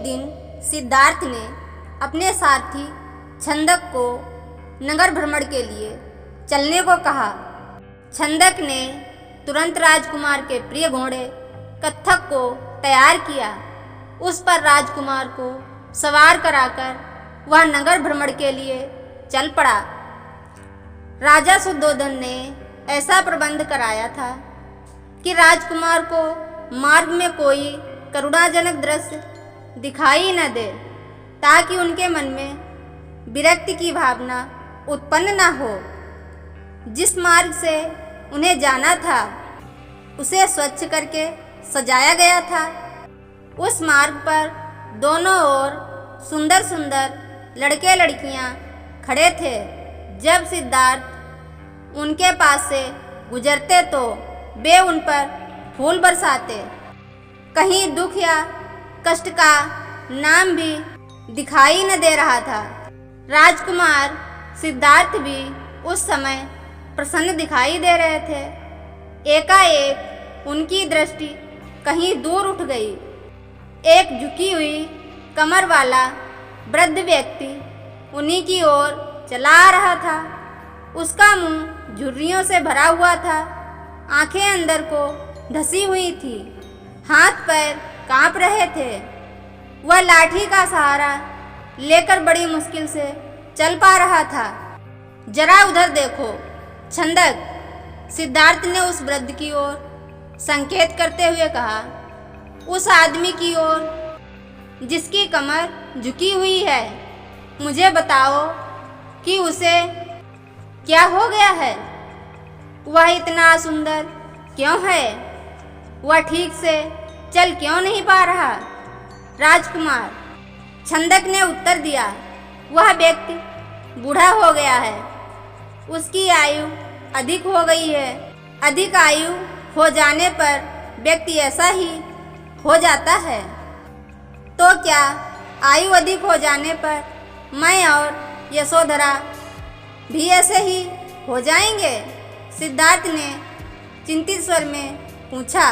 दिन सिद्धार्थ ने अपने सारथी छंदक को नगर भ्रमण के लिए चलने को कहा। छंदक ने तुरंत राजकुमार के प्रिय घोड़े कत्थक को तैयार किया। उस पर राजकुमार को सवार कराकर वह नगर भ्रमण के लिए चल पड़ा। राजा शुद्धोधन ने ऐसा प्रबंध कराया था कि राजकुमार को मार्ग में कोई करुणाजनक दृश्य दिखाई न दे, ताकि उनके मन में विरक्ति की भावना उत्पन्न न हो। जिस मार्ग से उन्हें जाना था उसे स्वच्छ करके सजाया गया था। उस मार्ग पर दोनों ओर सुंदर सुंदर लड़के लड़कियां खड़े थे। जब सिद्धार्थ उनके पास से गुजरते तो वे उन पर फूल बरसाते। कहीं दुख या कष्ट का नाम भी दिखाई न दे रहा था। राजकुमार सिद्धार्थ भी उस समय प्रसन्न दिखाई दे रहे थे। एकाएक उनकी दृष्टि कहीं दूर उठ गई। एक झुकी हुई कमर वाला वृद्ध व्यक्ति उन्हीं की ओर चला आ रहा था। उसका मुंह झुर्रियों से भरा हुआ था, आंखें अंदर को धसी हुई थी, हाथ पैर कांप रहे थे। वह लाठी का सहारा लेकर बड़ी मुश्किल से चल पा रहा था। जरा उधर देखो छंदक, सिद्धार्थ ने उस वृद्ध की ओर संकेत करते हुए कहा। उस आदमी की ओर जिसकी कमर झुकी हुई है। मुझे बताओ कि उसे क्या हो गया है? वह इतना सुंदर क्यों है? वह ठीक से चल क्यों नहीं पा रहा? राजकुमार, छंदक ने उत्तर दिया। वह व्यक्ति बूढ़ा हो गया है। उसकी आयु अधिक हो गई है। अधिक आयु हो जाने पर व्यक्ति ऐसा ही हो जाता है। तो क्या आयु अधिक हो जाने पर मैं और यशोधरा भी ऐसे ही हो जाएंगे? सिद्धार्थ ने चिंतित स्वर में पूछा।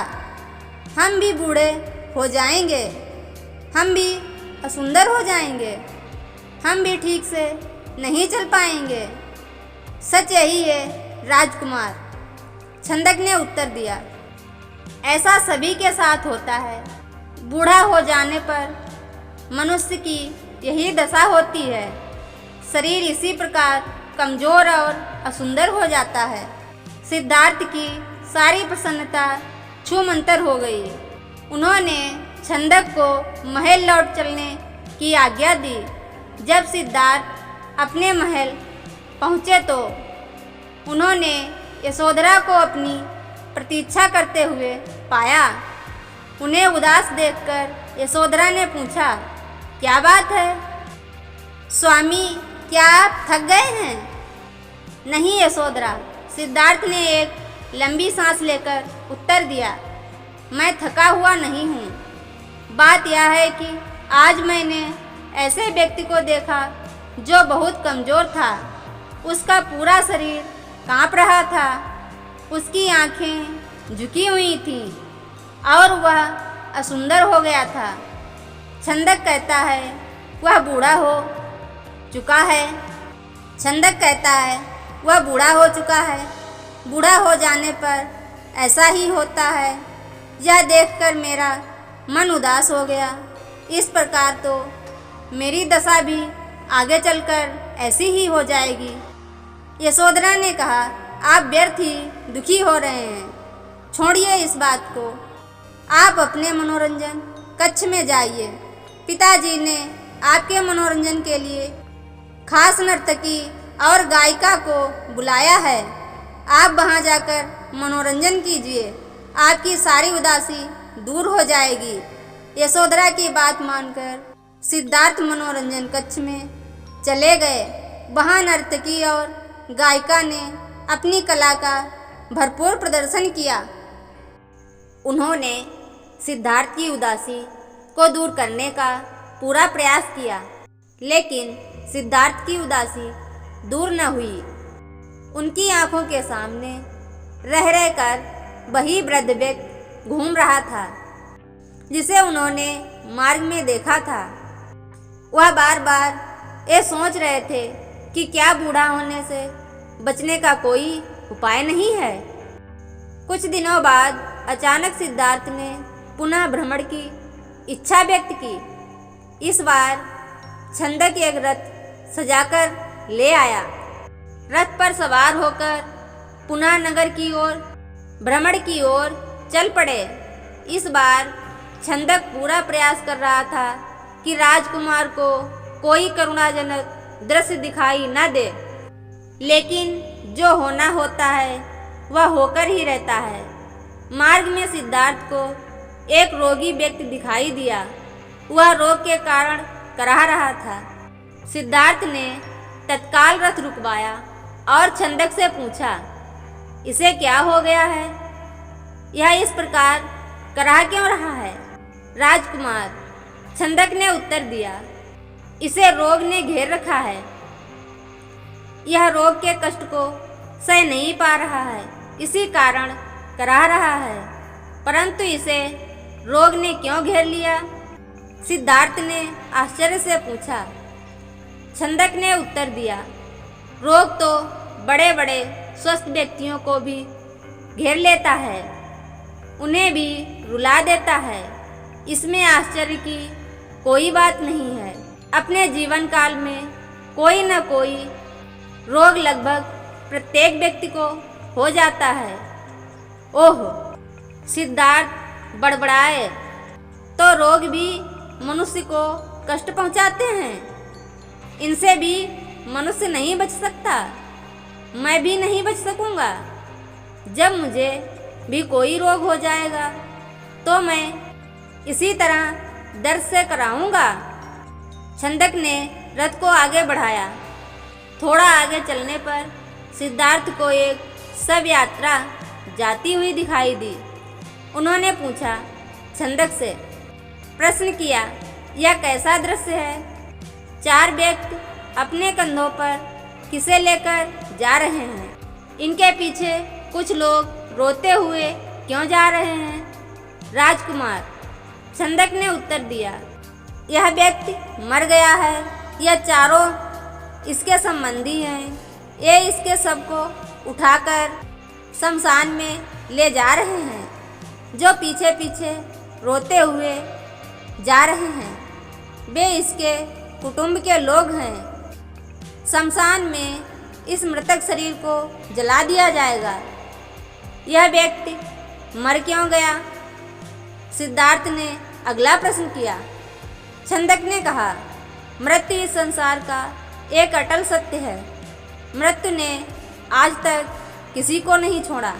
हम भी बूढ़े हो जाएंगे, हम भी असुंदर हो जाएंगे, हम भी ठीक से नहीं चल पाएंगे। सच यही है राजकुमार, छंदक ने उत्तर दिया। ऐसा सभी के साथ होता है। बूढ़ा हो जाने पर मनुष्य की यही दशा होती है। शरीर इसी प्रकार कमजोर और असुंदर हो जाता है। सिद्धार्थ की सारी प्रसन्नता छूमंतर हो गई। उन्होंने छंदक को महल लौट चलने की आज्ञा दी। जब सिद्धार्थ अपने महल पहुँचे तो उन्होंने यशोधरा को अपनी प्रतीक्षा करते हुए पाया। उन्हें उदास देखकर यशोधरा ने पूछा, क्या बात है स्वामी, क्या आप थक गए हैं? नहीं यशोधरा, सिद्धार्थ ने एक लंबी सांस लेकर उत्तर दिया। मैं थका हुआ नहीं हूँ। बात यह है कि आज मैंने ऐसे व्यक्ति को देखा जो बहुत कमज़ोर था। उसका पूरा शरीर कांप रहा था, उसकी आंखें झुकी हुई थीं और वह असुंदर हो गया था। छंदक कहता है वह बूढ़ा हो चुका है। छंदक कहता है वह बूढ़ा हो चुका है। बूढ़ा हो जाने पर ऐसा ही होता है। यह देखकर मेरा मन उदास हो गया। इस प्रकार तो मेरी दशा भी आगे चलकर ऐसी ही हो जाएगी। यशोधरा ने कहा, आप व्यर्थ ही दुखी हो रहे हैं। छोड़िए इस बात को, आप अपने मनोरंजन कक्ष में जाइए। पिताजी ने आपके मनोरंजन के लिए खास नर्तकी और गायिका को बुलाया है। आप वहां जाकर मनोरंजन कीजिए, आपकी सारी उदासी दूर हो जाएगी। यशोधरा की बात मानकर सिद्धार्थ मनोरंजन कक्ष में चले गए। वहां नर्तकी और गायिका ने अपनी कला का भरपूर प्रदर्शन किया। उन्होंने सिद्धार्थ की उदासी को दूर करने का पूरा प्रयास किया, लेकिन सिद्धार्थ की उदासी दूर न हुई। उनकी आंखों के सामने रह रहकर वही वृद्ध व्यक्ति घूम रहा था जिसे उन्होंने मार्ग में देखा था। वह बार बार ये सोच रहे थे कि क्या बूढ़ा होने से बचने का कोई उपाय नहीं है। कुछ दिनों बाद अचानक सिद्धार्थ ने पुनः भ्रमण की इच्छा व्यक्त की। इस बार छंदक एक रथ सजाकर ले आया। रथ पर सवार होकर पुनः नगर की ओर भ्रमण की ओर चल पड़े। इस बार छंदक पूरा प्रयास कर रहा था कि राजकुमार को कोई करुणाजनक दृश्य दिखाई न दे, लेकिन जो होना होता है वह होकर ही रहता है। मार्ग में सिद्धार्थ को एक रोगी व्यक्ति दिखाई दिया। वह रोग के कारण कराह रहा था। सिद्धार्थ ने तत्काल रथ रुकवाया और छंदक से पूछा, इसे क्या हो गया है? यह इस प्रकार कराह क्यों रहा है? राजकुमार, छंदक ने उत्तर दिया, इसे रोग ने घेर रखा है। यह रोग के कष्ट को सह नहीं पा रहा है, इसी कारण कराह रहा है। परंतु इसे रोग ने क्यों घेर लिया? सिद्धार्थ ने आश्चर्य से पूछा। छंदक ने उत्तर दिया, रोग तो बड़े बड़े स्वस्थ व्यक्तियों को भी घेर लेता है, उन्हें भी रुला देता है। इसमें आश्चर्य की कोई बात नहीं है। अपने जीवन काल में कोई न कोई रोग लगभग प्रत्येक व्यक्ति को हो जाता है। ओह! सिद्धार्थ बड़बड़ाए, तो रोग भी मनुष्य को कष्ट पहुंचाते हैं। इनसे भी मनुष्य नहीं बच सकता। मैं भी नहीं बच सकूंगा। जब मुझे भी कोई रोग हो जाएगा तो मैं इसी तरह दर्द से कराऊंगा। छंदक ने रथ को आगे बढ़ाया। थोड़ा आगे चलने पर सिद्धार्थ को एक सब यात्रा जाती हुई दिखाई दी। उन्होंने पूछा, छंदक से प्रश्न किया, यह कैसा दृश्य है? 4 व्यक्ति अपने कंधों पर किसे लेकर जा रहे हैं? इनके पीछे कुछ लोग रोते हुए क्यों जा रहे हैं? राजकुमार, छंदक ने उत्तर दिया, यह व्यक्ति मर गया है। यह चारों इसके संबंधी हैं। ये इसके शव को उठाकर शमशान में ले जा रहे हैं। जो पीछे पीछे रोते हुए जा रहे हैं वे इसके कुटुंब के लोग हैं। शमशान में इस मृतक शरीर को जला दिया जाएगा। यह व्यक्ति मर क्यों गया? सिद्धार्थ ने अगला प्रश्न किया। छंदक ने कहा, मृत्यु इस संसार का एक अटल सत्य है। मृत्यु ने आज तक किसी को नहीं छोड़ा।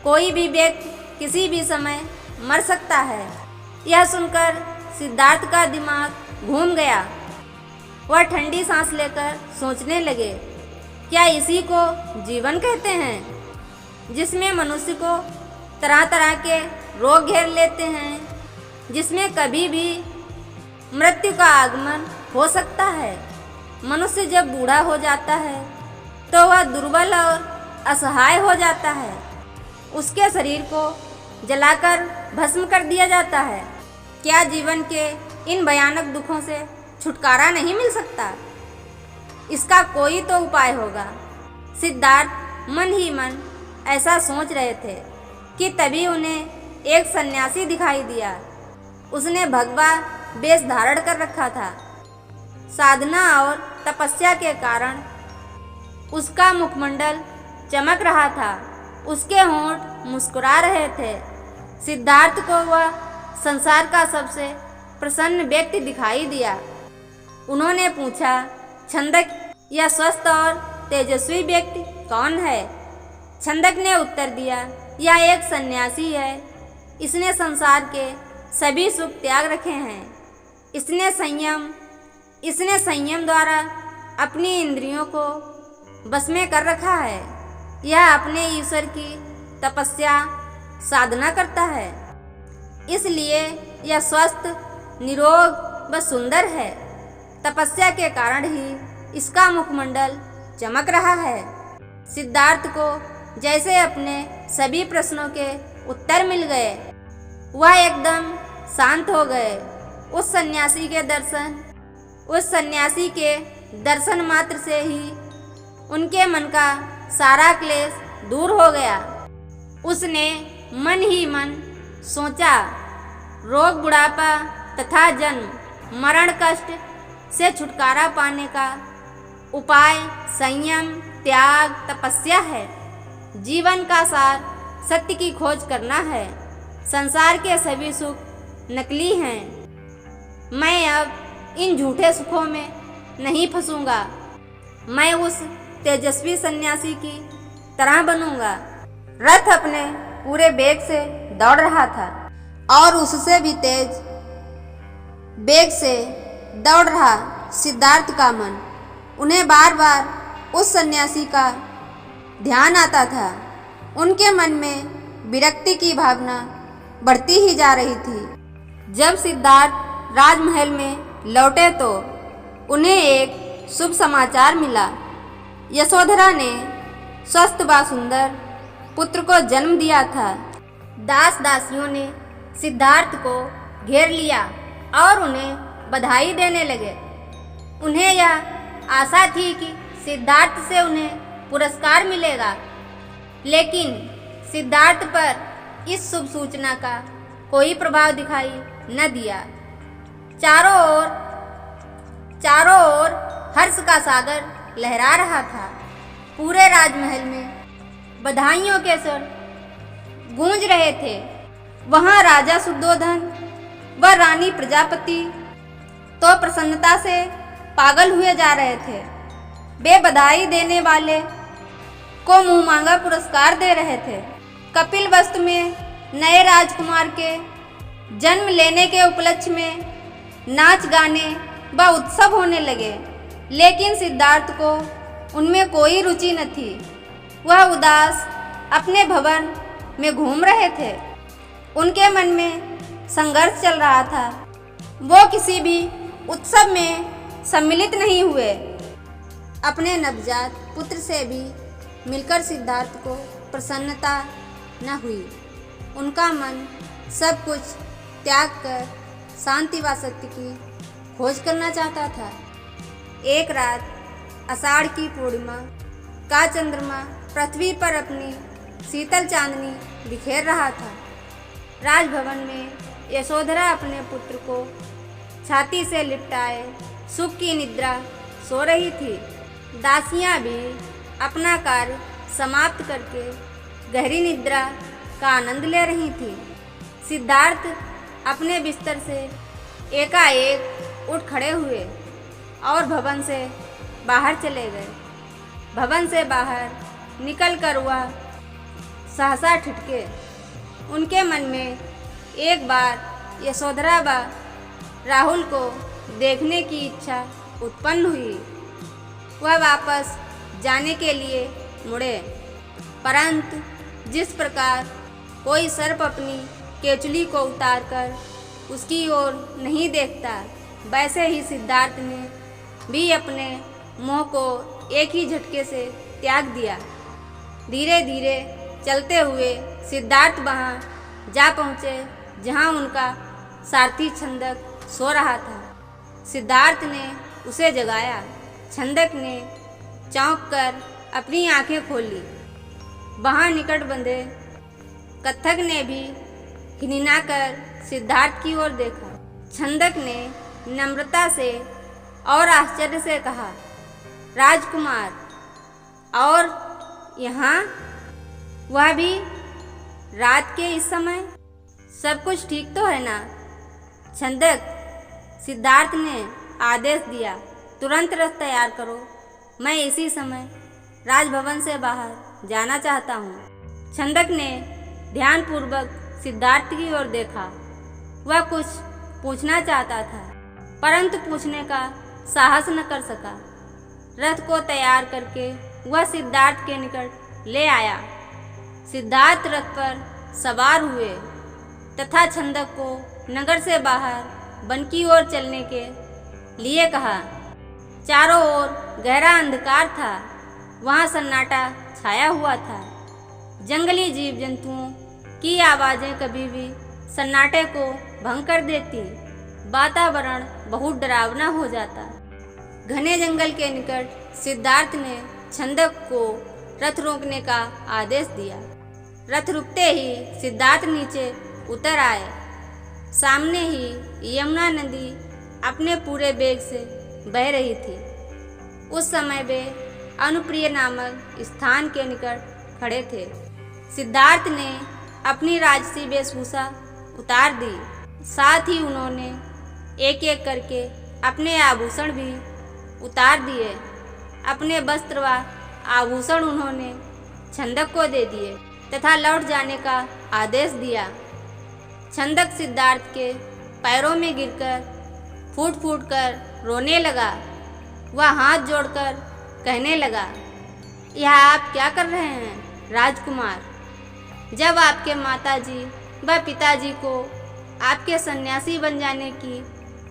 कोई भी व्यक्ति किसी भी समय मर सकता है। यह सुनकर सिद्धार्थ का दिमाग घूम गया। वह ठंडी सांस लेकर सोचने लगे, क्या इसी को जीवन कहते हैं, जिसमें मनुष्य को तरह तरह के रोग घेर लेते हैं, जिसमें कभी भी मृत्यु का आगमन हो सकता है। मनुष्य जब बूढ़ा हो जाता है तो वह दुर्बल और असहाय हो जाता है। उसके शरीर को जलाकर भस्म कर दिया जाता है। क्या जीवन के इन भयानक दुखों से छुटकारा नहीं मिल सकता? इसका कोई तो उपाय होगा। सिद्धार्थ मन ही मन ऐसा सोच रहे थे कि तभी उन्हें एक सन्यासी दिखाई दिया। उसने भगवा वेश धारण कर रखा था। साधना और तपस्या के कारण उसका मुखमंडल चमक रहा था। उसके होंठ मुस्कुरा रहे थे। सिद्धार्थ को वह संसार का सबसे प्रसन्न व्यक्ति दिखाई दिया। उन्होंने पूछा, छंदक, यह स्वस्थ और तेजस्वी व्यक्ति कौन है? छंदक ने उत्तर दिया, यह एक सन्यासी है। इसने संसार के सभी सुख त्याग रखे हैं। इसने संयम द्वारा अपनी इंद्रियों को बस में कर रखा है। यह अपने ईश्वर की तपस्या साधना करता है, इसलिए यह स्वस्थ, निरोग व सुंदर है। तपस्या के कारण ही इसका मुखमंडल चमक रहा है। सिद्धार्थ को जैसे अपने सभी प्रश्नों के उत्तर मिल गए, वह एकदम शांत हो गए। उस सन्यासी के दर्शन मात्र से ही उनके मन का सारा क्लेश दूर हो गया। उसने मन ही मन सोचा, रोग, बुढ़ापा तथा जन्म मरण कष्ट से छुटकारा पाने का उपाय संयम, त्याग, तपस्या है। जीवन का सार सत्य की खोज करना है। संसार के सभी सुख नकली हैं। मैं अब इन झूठे सुखों में नहीं फंसूंगा। मैं उस तेजस्वी सन्यासी की तरह बनूंगा। रथ अपने पूरे वेग से दौड़ रहा था और उससे भी तेज वेग से दौड़ रहा सिद्धार्थ का मन। उन्हें बार बार उस सन्यासी का ध्यान आता था। उनके मन में विरक्ति की भावना बढ़ती ही जा रही थी। जब सिद्धार्थ राजमहल में लौटे तो उन्हें एक शुभ समाचार मिला। यशोधरा ने स्वस्थ व सुंदर पुत्र को जन्म दिया था। दास दासियों ने सिद्धार्थ को घेर लिया और उन्हें बधाई देने लगे। उन्हें यह आशा थी कि सिद्धार्थ से उन्हें पुरस्कार मिलेगा, लेकिन सिद्धार्थ पर इस शुभ सूचना का कोई प्रभाव दिखाई न दिया। चारों ओर हर्ष का सागर लहरा रहा था। पूरे राजमहल में बधाइयों के स्वर गूंज रहे थे। वहां राजा सुद्धोधन व रानी प्रजापति तो प्रसन्नता से पागल हुए जा रहे थे। वे बधाई देने वाले को मुंह मांगा पुरस्कार दे रहे थे। कपिलवस्तु में नए राजकुमार के जन्म लेने के उपलक्ष्य में नाच गाने व उत्सव होने लगे, लेकिन सिद्धार्थ को उनमें कोई रुचि न थी। वह उदास अपने भवन में घूम रहे थे। उनके मन में संघर्ष चल रहा था। वो किसी भी उत्सव में सम्मिलित नहीं हुए। अपने नवजात पुत्र से भी मिलकर सिद्धार्थ को प्रसन्नता न हुई। उनका मन सब कुछ त्याग कर शांति व सत्य की खोज करना चाहता था। एक रात आषाढ़ की पूर्णिमा का चंद्रमा पृथ्वी पर अपनी शीतल चांदनी बिखेर रहा था। राजभवन में यशोधरा अपने पुत्र को छाती से लिपटाए सुख की निद्रा सो रही थी। दासियां भी अपना कार्य समाप्त करके गहरी निद्रा का आनंद ले रही थी। सिद्धार्थ अपने बिस्तर से एकाएक उठ खड़े हुए और भवन से बाहर चले गए। भवन से बाहर निकलकर वह सहसा ठिठके। उनके मन में एक बार यशोधरा व राहुल को देखने की इच्छा उत्पन्न हुई। वह वापस जाने के लिए मुड़े, परंतु जिस प्रकार कोई सर्प अपनी केचुली को उतारकर उसकी ओर नहीं देखता, वैसे ही सिद्धार्थ ने भी अपने मोह को एक ही झटके से त्याग दिया। धीरे धीरे चलते हुए सिद्धार्थ वहाँ जा पहुँचे जहाँ उनका सारथी छंदक सो रहा था। सिद्धार्थ ने उसे जगाया। छंदक ने चौंक कर अपनी आंखें खोली। वहाँ निकट बंधे कत्थक ने भी हिनहिना कर सिद्धार्थ की ओर देखा। छंदक ने नम्रता से और आश्चर्य से कहा, राजकुमार, और यहाँ, वह भी रात के इस समय? सब कुछ ठीक तो है ना? छंदक, सिद्धार्थ ने आदेश दिया, तुरंत रथ तैयार करो। मैं इसी समय राजभवन से बाहर जाना चाहता हूँ। छंदक ने ध्यानपूर्वक सिद्धार्थ की ओर देखा। वह कुछ पूछना चाहता था, परंतु पूछने का साहस न कर सका। रथ को तैयार करके वह सिद्धार्थ के निकट ले आया। सिद्धार्थ रथ पर सवार हुए तथा छंदक को नगर से बाहर वन की ओर चलने के लिए कहा। चारों ओर गहरा अंधकार था। वहाँ सन्नाटा छाया हुआ था। जंगली जीव जंतुओं की आवाज़ें कभी भी सन्नाटे को भंग कर देती। वातावरण बहुत डरावना हो जाता। घने जंगल के निकट सिद्धार्थ ने छंदक को रथ रोकने का आदेश दिया। रथ रुकते ही सिद्धार्थ नीचे उतर आए। सामने ही यमुना नदी अपने पूरे वेग से बह रही थी। उस समय वे अनुप्रिय नामक स्थान के निकट खड़े थे। सिद्धार्थ ने अपनी राजसी वेशभूषा उतार दी। साथ ही उन्होंने एक एक करके अपने आभूषण भी उतार दिए। अपने वस्त्र व आभूषण उन्होंने छंदक को दे दिए तथा लौट जाने का आदेश दिया। छंदक सिद्धार्थ के पैरों में गिरकर फूट फूट कर रोने लगा। वह हाथ जोड़कर कहने लगा, यह आप क्या कर रहे हैं राजकुमार? जब आपके माताजी व पिताजी को आपके सन्यासी बन जाने की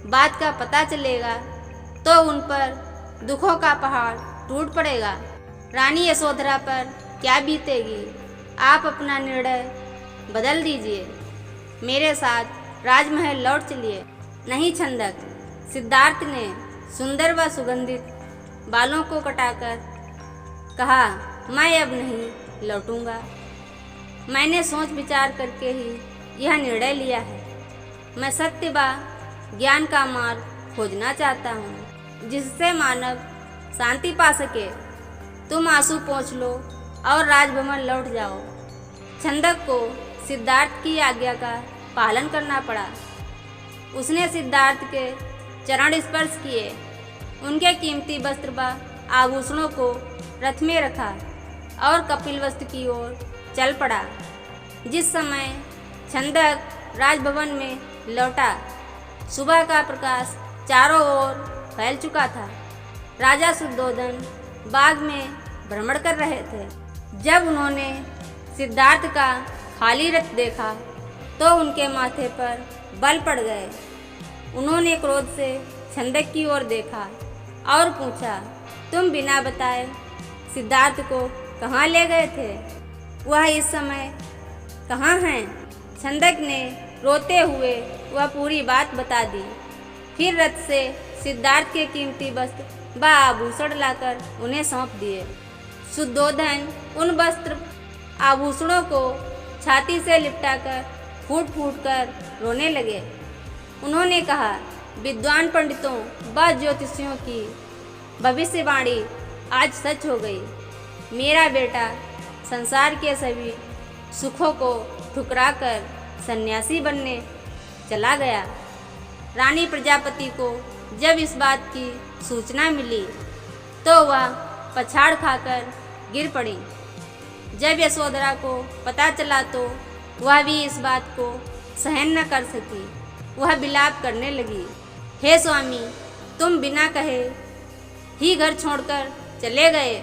बात का पता चलेगा तो उन पर दुखों का पहाड़ टूट पड़ेगा। रानी यशोधरा पर क्या बीतेगी? आप अपना निर्णय बदल दीजिए, मेरे साथ राजमहल लौट चलिए। नहीं छंदक, सिद्धार्थ ने सुंदर व सुगंधित बालों को कटाकर कहा, मैं अब नहीं लौटूंगा। मैंने सोच विचार करके ही यह निर्णय लिया है। मैं सत्य व ज्ञान का मार्ग खोजना चाहता हूँ जिससे मानव शांति पा सके। तुम आंसू पोंछ लो और राजभवन लौट जाओ। छंदक को सिद्धार्थ की आज्ञा का पालन करना पड़ा। उसने सिद्धार्थ के चरण स्पर्श किए, उनके कीमती वस्त्र व आभूषणों को रथ में रखा और कपिलवस्तु की ओर चल पड़ा। जिस समय छंदक राजभवन में लौटा, सुबह का प्रकाश चारों ओर फैल चुका था। राजा शुद्धोधन बाग में भ्रमण कर रहे थे। जब उन्होंने सिद्धार्थ का खाली रथ देखा तो उनके माथे पर बल पड़ गए। उन्होंने क्रोध से छंदक की ओर देखा और पूछा, तुम बिना बताए सिद्धार्थ को कहाँ ले गए थे? वह इस समय कहाँ हैं? छंदक ने रोते हुए वह पूरी बात बता दी। फिर रथ से सिद्धार्थ के कीमती वस्त्र व आभूषण लाकर उन्हें सौंप दिए। शुद्धोधन उन वस्त्र आभूषणों को छाती से लिपटाकर फूट फूट कर रोने लगे। उन्होंने कहा, विद्वान पंडितों व ज्योतिषियों की भविष्यवाणी आज सच हो गई। मेरा बेटा संसार के सभी सुखों को ठुकराकर सन्यासी बनने चला गया। रानी प्रजापति को जब इस बात की सूचना मिली तो वह पछाड़ खाकर गिर पड़ी। जब यशोधरा को पता चला तो वह भी इस बात को सहन न कर सकी। वह विलाप करने लगी, हे स्वामी, तुम बिना कहे ही घर छोड़कर चले गए।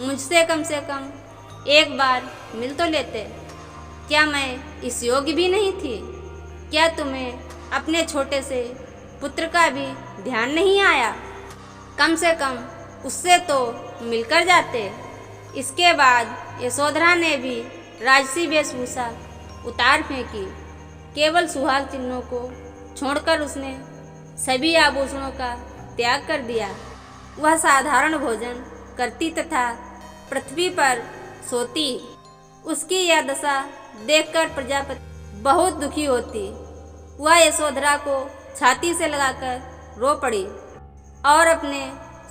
मुझसे कम से कम एक बार मिल तो लेते। क्या मैं इस योग्य भी नहीं थी? क्या तुम्हें अपने छोटे से पुत्र का भी ध्यान नहीं आया? कम से कम उससे तो मिलकर जाते। इसके बाद यशोधरा ने भी राजसी वेशभूषा उतार फेंकी। केवल सुहाग चिन्हों को छोड़कर उसने सभी आभूषणों का त्याग कर दिया। वह साधारण भोजन करती तथा पृथ्वी पर सोती। उसकी यह दशा देखकर प्रजापति बहुत दुखी होती। वह यशोधरा को छाती से लगाकर रो पड़ी और अपने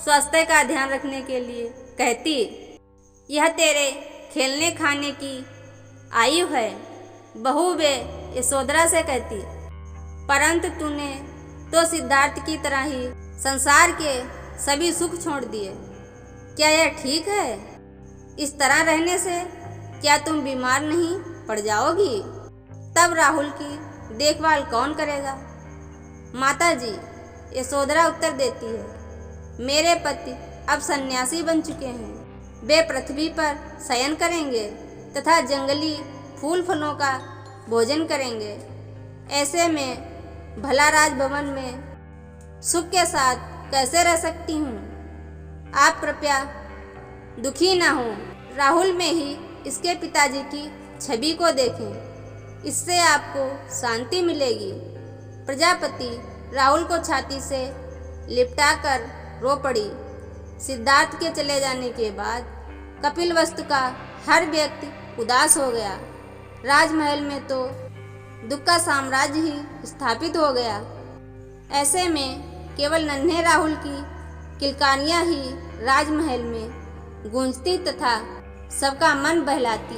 स्वास्थ्य का ध्यान रखने के लिए कहती, यह तेरे खेलने खाने की आयु है। बहू वे यशोधरा से कहती, परंतु तूने तो सिद्धार्थ की तरह ही संसार के सभी सुख छोड़ दिए। क्या यह ठीक है? इस तरह रहने से क्या तुम बीमार नहीं पड़ जाओगी? तब राहुल की देखभाल कौन करेगा? माताजी, यशोधरा उत्तर देती है, मेरे पति अब सन्यासी बन चुके हैं। वे पृथ्वी पर शयन करेंगे तथा जंगली फूल फलों का भोजन करेंगे। ऐसे में भला राजभवन में सुख के साथ कैसे रह सकती हूँ? आप कृपया दुखी ना हो। राहुल में ही इसके पिताजी की छवि को देखें, इससे आपको शांति मिलेगी। प्रजापति राहुल को छाती से लिपटाकर रो पड़ी। सिद्धार्थ के चले जाने के बाद कपिलवस्तु का हर व्यक्ति उदास हो गया। राजमहल में तो दुख का साम्राज्य ही स्थापित हो गया। ऐसे में केवल नन्हे राहुल की किलकारियां ही राजमहल में गूंजती तथा सबका मन बहलाती।